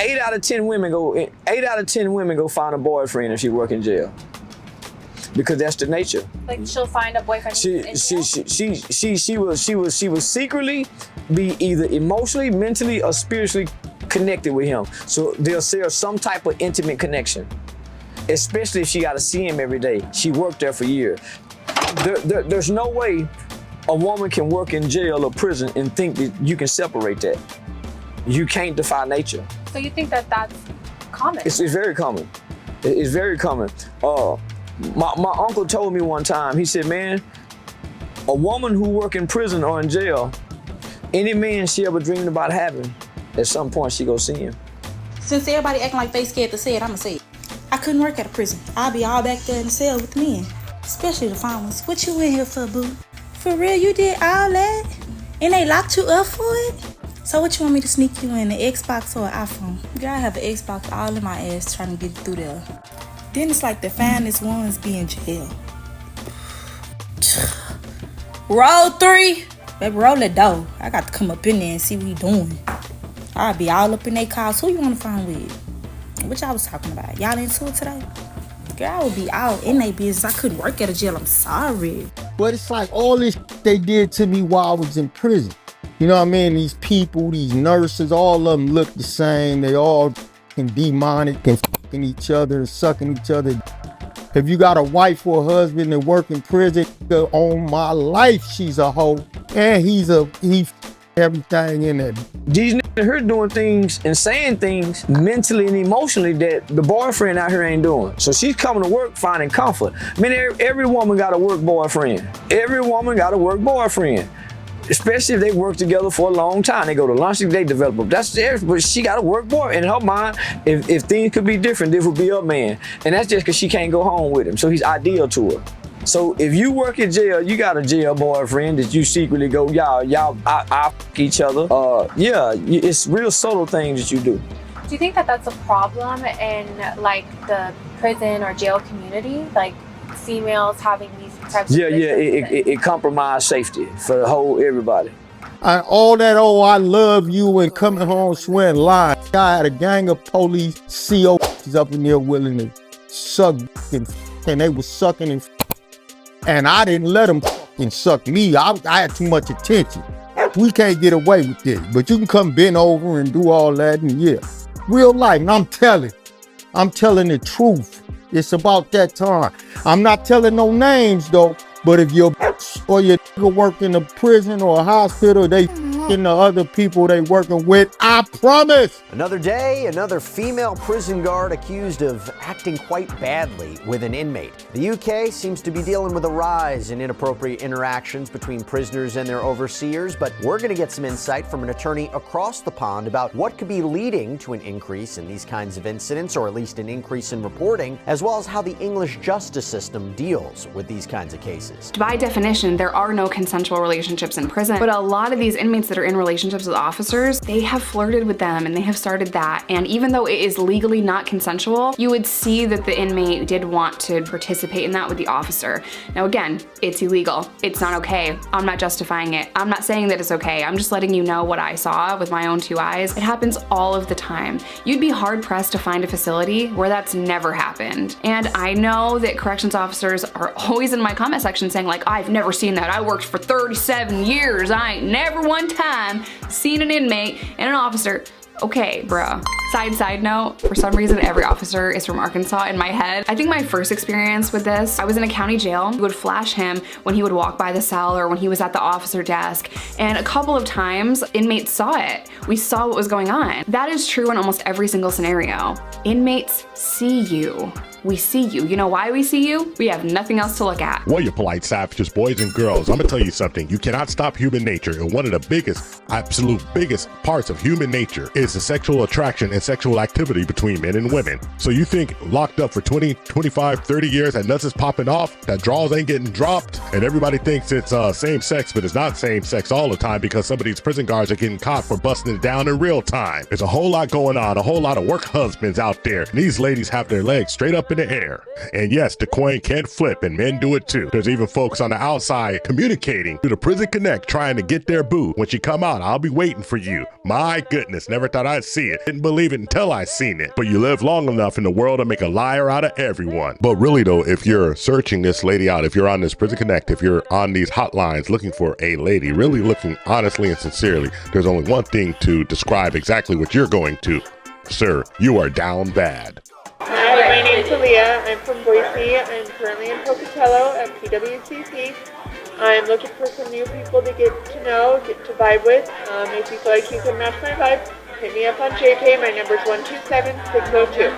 8 out of 10 women go find a boyfriend if she work in jail. Because that's the nature. Like she'll find a boyfriend. She will secretly be either emotionally, mentally, or spiritually connected with him. So they'll share some type of intimate connection. Especially if she got to see him every day. She worked there for years. There's no way a woman can work in jail or prison and think that you can separate that. You can't defy nature. So you think that that's common? It's very common. It's very common. My uncle told me one time, he said, man, a woman who work in prison or in jail, any man she ever dreamed about having, at some point she go see him. Since everybody acting like they scared to say it, I'ma say it. I couldn't work at a prison. I'll be all back there in the cell with men, especially the fine ones. What you in here for, boo? For real, you did all that? And they locked you up for it? So what you want me to sneak you in, an Xbox or an iPhone? Girl, I have an Xbox all in my ass trying to get through there. Then it's like the finest ones be in jail. Roll 3. Baby, roll the dough. I got to come up in there and see what he doing. I'll be all up in their cars. Who you want to find with? What y'all was talking about? Y'all into it today? Girl, I would be out in their business. I couldn't work at a jail. I'm sorry. But it's like all this they did to me while I was in prison. You know what I mean? These people, these nurses, all of them look the same. They all demonic and fucking each other and sucking each other. If you got a wife or a husband that work in prison, on my life, she's a hoe. And he everything in there. These niggas here doing things and saying things mentally and emotionally that the boyfriend out here ain't doing. So she's coming to work finding comfort. I mean, every woman got a work boyfriend. Every woman got a work boyfriend. Especially if they work together for a long time. They go to lunch, they develop. That's theirs, but she got a work boy. In her mind, if things could be different, this would be her man. And that's just because she can't go home with him. So he's ideal to her. So if you work in jail, you got a jail boyfriend that you secretly go, I fuck each other. It's real subtle things that you do. Do you think that that's a problem in like the prison or jail community? Like females having these types of it compromised safety for the whole everybody. All that, I love you and coming home swearing lies. I had a gang of police COs up in there willing to suck and they was sucking and I didn't let them fucking suck me. I had too much attention. We can't get away with this, but you can come bend over and do all that and real life. And I'm telling the truth. It's about that time. I'm not telling no names though, but if your or your work in a prison or a hospital, they f***ing the other people they working with, I promise. Another day, another female prison guard accused of acting quite badly with an inmate. The UK seems to be dealing with a rise in inappropriate interactions between prisoners and their overseers, but we're going to get some insight from an attorney across the pond about what could be leading to an increase in these kinds of incidents, or at least an increase in reporting, as well as how the English justice system deals with these kinds of cases. By definition, there are no consensual relationships in prison, but a lot of these inmates that are in relationships with officers, they have flirted with them and they have started that. And even though it is legally not consensual, you would see that the inmate did want to participate in that with the officer. Now again, it's illegal. It's not okay. I'm not justifying it. I'm not saying that it's okay. I'm just letting you know what I saw with my own 2 eyes. It happens all of the time. You'd be hard pressed to find a facility where that's never happened. And I know that corrections officers are always in my comment section saying like, I've never seen that. I worked for 37 years. I ain't never one time seen an inmate and an officer. Okay, bruh. Side note, for some reason every officer is from Arkansas in my head. I think my first experience with this, I was in a county jail. We would flash him when he would walk by the cell or when he was at the officer desk. And a couple of times, inmates saw it. We saw what was going on. That is true in almost every single scenario. Inmates see you. We see you. You know why we see you? We have nothing else to look at. Well, you polite savages, boys and girls, I'm gonna tell you something. You cannot stop human nature, and one of the biggest, absolute biggest parts of human nature is the sexual attraction and sexual activity between men and women. So you think locked up for 20, 25, 30 years that nothing's popping off, that draws ain't getting dropped, and everybody thinks it's same sex, but it's not same sex all the time because some of these prison guards are getting caught for busting it down in real time. There's a whole lot going on, a whole lot of work husbands out there. And these ladies have their legs straight up in the air. And yes, the coin can flip and men do it too. There's even folks on the outside communicating through the Prison Connect trying to get their boo. When she come out, I'll be waiting for you. My goodness, never thought I'd see it. Didn't believe believe it until I seen it. But you live long enough in the world to make a liar out of everyone. But really though, if you're searching this lady out, if you're on this Prison Connect, if you're on these hotlines looking for a lady, really looking honestly and sincerely, there's only one thing to describe exactly what you're going to. Sir, you are down bad. Hi, my name's Aaliyah. I'm from Boise. I'm currently in Pocatello at PWCC. I'm looking for some new people to get to know, get to vibe with. If you feel like you can match my vibe, hit me up on JPay. My number's 127602.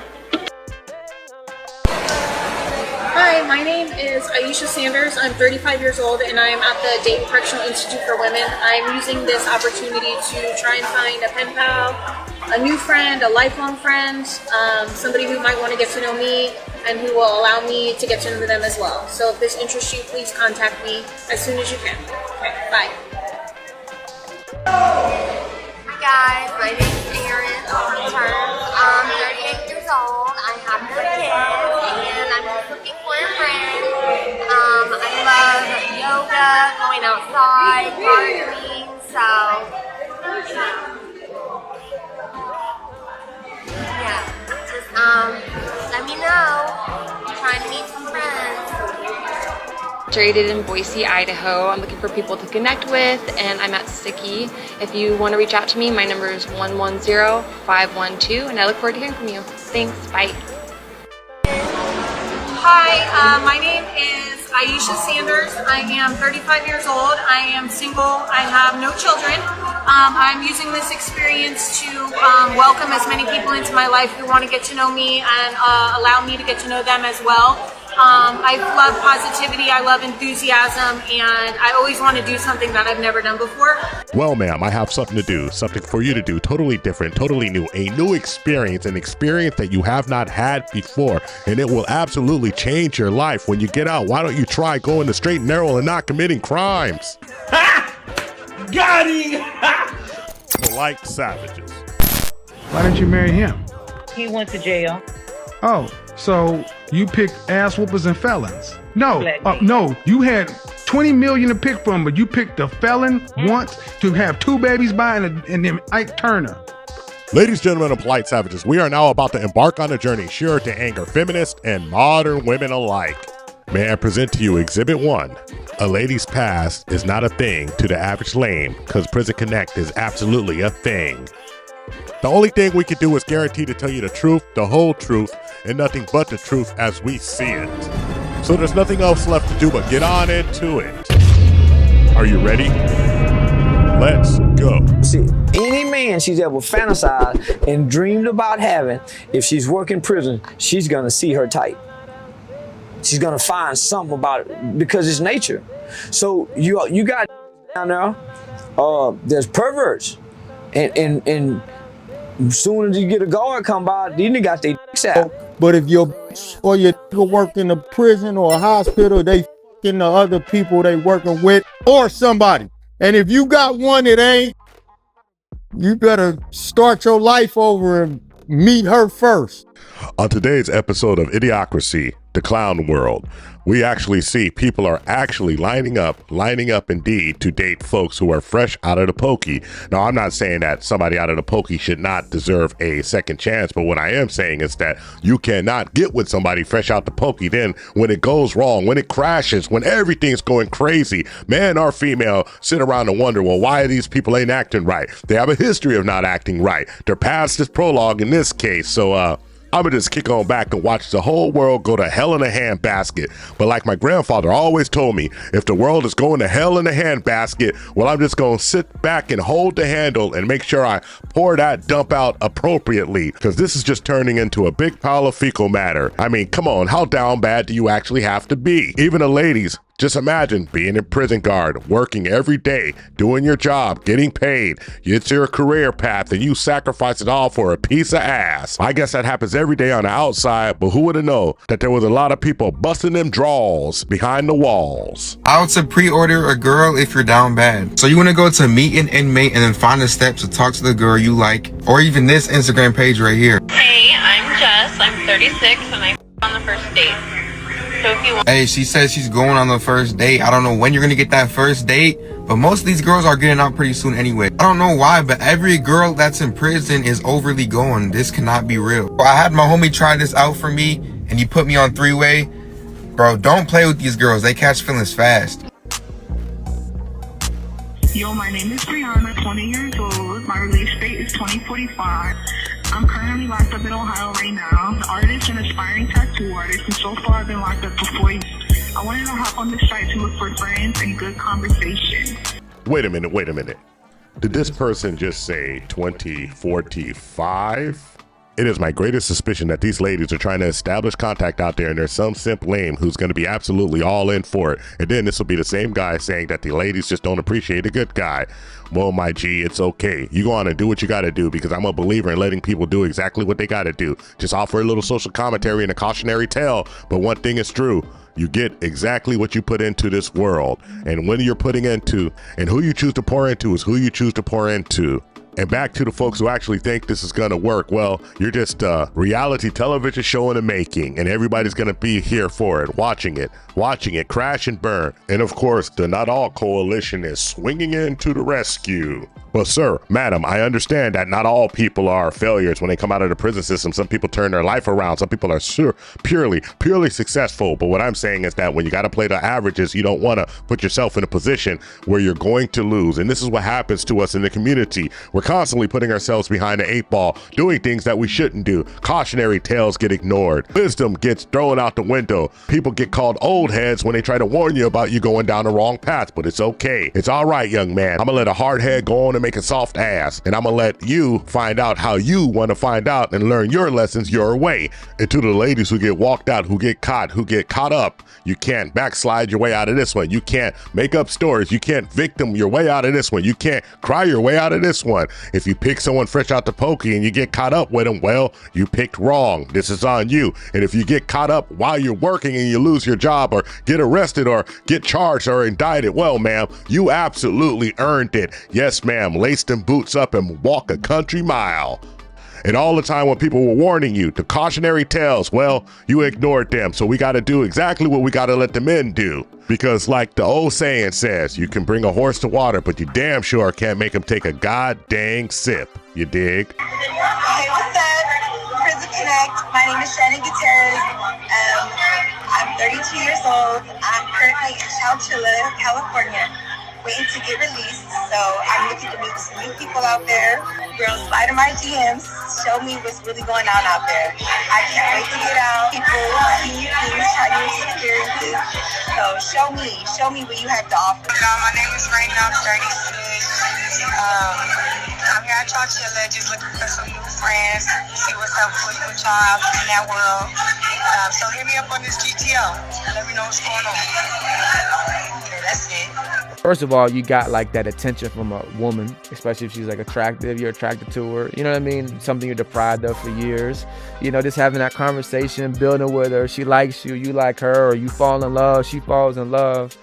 Hi, my name is Aisha Sanders. I'm 35 years old and I'm at the Dayton Correctional Institute for Women. I'm using this opportunity to try and find a pen pal, a new friend, a lifelong friend, somebody who might want to get to know me and who will allow me to get to know them as well. So if this interests you, please contact me as soon as you can. Okay, bye. Hi guys, my name is Erin. I'm 38 years old. I have no kids and I'm just looking for a friend. I love yoga, going outside, gardening, so yeah, just let me know. I'm trying to meet some friends. Situated in Boise, Idaho. I'm looking for people to connect with, and I'm at Sticky. If you want to reach out to me, my number is 110-512, and I look forward to hearing from you. Thanks, bye. Hi, my name is Aisha Sanders. I am 35 years old. I am single. I have no children. I'm using this experience to welcome as many people into my life who want to get to know me and allow me to get to know them as well. I love positivity, I love enthusiasm, and I always want to do something that I've never done before. Well, ma'am, I have something to do, something for you to do, totally different, totally new, a new experience, an experience that you have not had before, and it will absolutely change your life. When you get out, why don't you try going the straight and narrow and not committing crimes? Ha! Got him! Polite savages. Why didn't you marry him? He went to jail. Oh, so you picked ass whoopers and felons. No, no, you had 20 million to pick from, but you picked the felon once to have 2 babies by and then Ike Turner. Ladies, gentlemen, and polite savages, we are now about to embark on a journey sure to anger feminists and modern women alike. May I present to you Exhibit 1. A lady's past is not a thing to the average lame, because Prison Connect is absolutely a thing. The only thing we can do is guarantee to tell you the truth, the whole truth, and nothing but the truth as we see it. So there's nothing else left to do but get on into it. Are you ready? Let's go. See, any man she's ever fantasized and dreamed about having, if she's working prison, she's gonna see her type. She's gonna find something about it because it's nature. So you got down there, there's perverts, and as soon as you get a guard come by, then they got their dicks out. But if your or your nigga work in a prison or a hospital, they f***ing the other people they working with or somebody. And if you got one that ain't, you better start your life over and meet her first. On today's episode of Idiocracy, the Clown World, we actually see people are actually lining up indeed to date folks who are fresh out of the pokey. Now, I'm not saying that somebody out of the pokey should not deserve a second chance, but what I am saying is that you cannot get with somebody fresh out the pokey. Then when it goes wrong, when it crashes, when everything's going crazy, man or female sit around and wonder, well, why these people ain't acting right? They have a history of not acting right. Their past is prologue in this case, so I'm gonna just kick on back and watch the whole world go to hell in a handbasket. But like my grandfather always told me, if the world is going to hell in a handbasket, well, I'm just gonna sit back and hold the handle and make sure I pour that dump out appropriately, because this is just turning into a big pile of fecal matter. I mean, come on, how down bad do you actually have to be? Even the ladies, just imagine being a prison guard, working every day, doing your job, getting paid. It's your career path and you sacrifice it all for a piece of ass. I guess that happens every day on the outside, but who would have known that there was a lot of people busting them draws behind the walls. How to pre-order a girl if you're down bad. So you want to go to Meet an Inmate and then find the steps to talk to the girl you like, or even this Instagram page right here. Hey, I'm Jess, I'm 36 and I on the first date. So if you want— Hey, she says she's going on the first date. I don't know when you're gonna get that first date, but But most of these girls are getting out pretty soon anyway. I don't know why, but every girl that's in prison is overly going. This cannot be real. I had my homie try this out for me, and he put me on 3-way. Bro, don't play with these girls. They catch feelings fast. Yo, my name is Brianna, 20 years old. My release date is 2045. I'm currently locked up in Ohio right now. I'm an artist and aspiring tattoo artist, and so far I've been locked up for 4 years. I wanted to hop on this site to look for friends and good conversation. Wait a minute. Did this person just say 2045? It is my greatest suspicion that these ladies are trying to establish contact out there, and there's some simp lame who's going to be absolutely all in for it. And then this will be the same guy saying that the ladies just don't appreciate a good guy. Well, my G, it's okay. You go on and do what you got to do, because I'm a believer in letting people do exactly what they got to do. Just offer a little social commentary and a cautionary tale. But one thing is true. You get exactly what you put into this world. And when you're putting into, and who you choose to pour into is who you choose to pour into. And back to the folks who actually think this is gonna work. Well, you're just a reality television show in the making, and everybody's gonna be here for it, watching it crash and burn. And of course, the Not All Coalition is swinging in to the rescue. But sir, madam, I understand that not all people are failures when they come out of the prison system. Some people turn their life around. Some people are purely successful. But what I'm saying is that when you got to play the averages, you don't want to put yourself in a position where you're going to lose. And this is what happens to us in the community. We're constantly putting ourselves behind the 8 ball, doing things that we shouldn't do. Cautionary tales get ignored. Wisdom gets thrown out the window. People get called old heads when they try to warn you about you going down the wrong path. But it's okay. It's all right, young man. I'm gonna let a hard head go on and make a soft ass, and I'm gonna let you find out how you want to find out and learn your lessons your way. And to the ladies who get walked out, who get caught up, you can't backslide your way out of this one. You can't make up stories. You can't victim your way out of this one. You can't cry your way out of this one. If you pick someone fresh out the pokey and you get caught up with them, well, you picked wrong. This is on you. And if you get caught up while you're working and you lose your job or get arrested or get charged or indicted, well, ma'am, you absolutely earned it. Yes, ma'am. Lace them boots up and walk a country mile. And all the time when people were warning you, the cautionary tales, well, you ignored them. So we got to do exactly what we got to let the men do. Because like the old saying says, you can bring a horse to water, but you damn sure can't make him take a god dang sip. You dig? Hey, what's up? Prison Connect. My name is Shannon Gutierrez. I'm 32 years old. I'm currently in Charleston, California, waiting to get released. So I'm looking to meet some new people out there. Girls, slide in my DMs. Show me what's really going on out there. I can't wait to get out. People, see new things, try new experiences. So show me what you have to offer. My name is Raina. I'm 36. I'm here at Chowchilla just looking for some new friends, see what's up with y'all out in that world. So hit me up on this GTO. Let me know what's going on. Yeah, that's it. First of all, you got like that attention from a woman, especially if she's like attractive, you're attracted to her, you know what I mean? Something you're deprived of for years, you know, just having that conversation, building with her, she likes you, you like her, or you fall in love, she falls in love.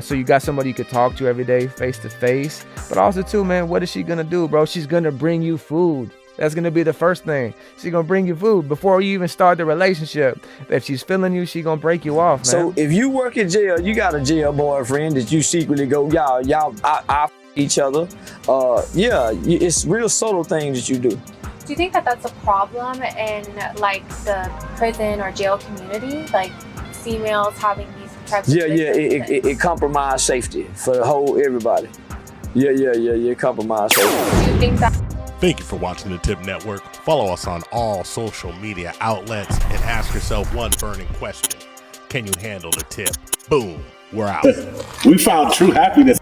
So you got somebody you could talk to every day, face to face. But also too, man, what is she gonna do, bro? She's gonna bring you food. That's gonna be the first thing. She's gonna bring you food before you even start the relationship. If she's feeling you, she gonna break you off, man. So if you work in jail, you got a jail boyfriend that you secretly go, I each other. It's real subtle things that you do. Do you think that that's a problem in like the prison or jail community, like females having these types of it compromises safety for the whole everybody. Compromise safety. Do you think that? Thank you for watching the TIP Network. Follow us on all social media outlets and ask yourself one burning question. Can you handle the tip? Boom, we're out. We found true happiness.